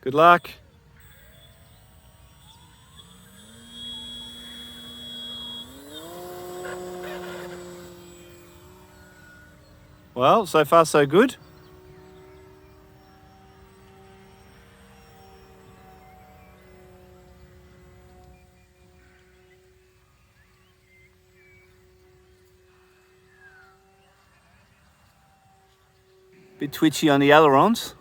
Good luck. Well, so far so good. Bit twitchy on the ailerons.